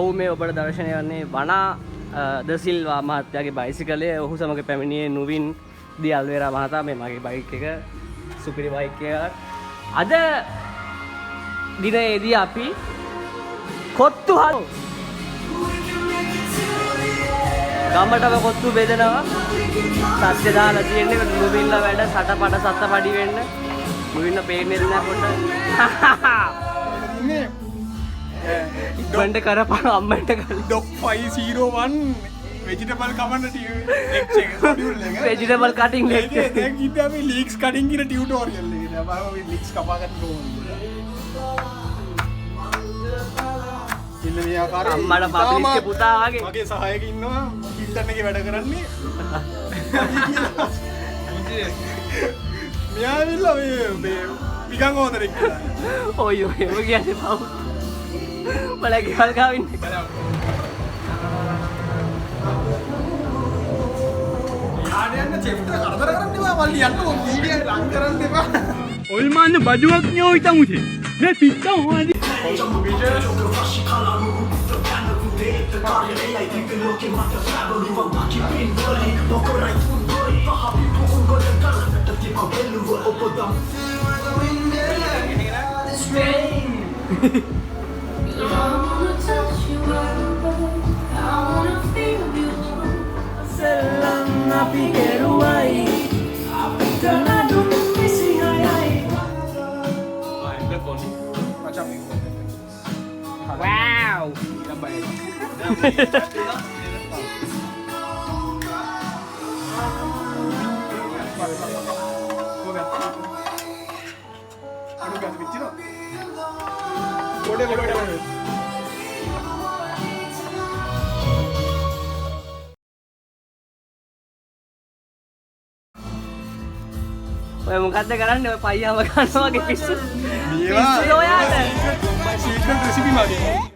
ඔව් මේ ඔබට දර්ශනය වන්නේ වනා ද සිල්වා මහත්තයාගේ බයිසිකලය. ඔහු සමග පැමිණියේ නුවින් දී අල්වේරා මහතා. මේ මගේ බයික් එක සුපිරි බයික් එකක්. අද දිනයේදී අපි කොත්තු හල් ගමටම කොත්තු බෙදනවා. සත්‍ය දාලා තියෙන්නේ නුවින්ල වැඩ සටපඩ සත්තපඩි වෙන්න. නුවින්න පේන්නේ නැහැ පොඩ්ඩ. ඉන්නේ ඉක්මනට කරපන් අම්මන්ට කලින්. ඩොක් 501 vegetable command lecture module එක. vegetable cutting lecture. දැන් ඉතින් අපි leeks cutting කියන tutorial එක. දැන් අපි leeks කපා ගන්න ඕනේ. ඉන්න මේ ආකාරයේ අම්මට පබ්ලික්ගේ පුතා වගේ. මගේ සහායක ඉන්නවා පිල්ටන් එකේ වැඩ කරන්නේ. මෙයා ඇවිල්ලා මේ පිකන් හොදරෙක් කියලා. ඔය ඔය ඔය කියන්නේ පව්. බලලා ගෙවල් ගාවින්. යාඩයන්ට චෙෆ්ට කරදර කරන්න එපා. මල්ලි යන්න ඕන වීඩියෝ ලං කරන්න එපා. ඔල්මාන්න බඩුවක් නියෝ ඉතමුසේ මේ පිට්ටම් හොඳි wow. ඔය මොකද්ද කරන්නේ? ඔය පයියාව ගන්නවා වගේ පිස්සු. මේවා පිස්සු ඔයාට. සීක්‍රට් රෙසිපි මගේ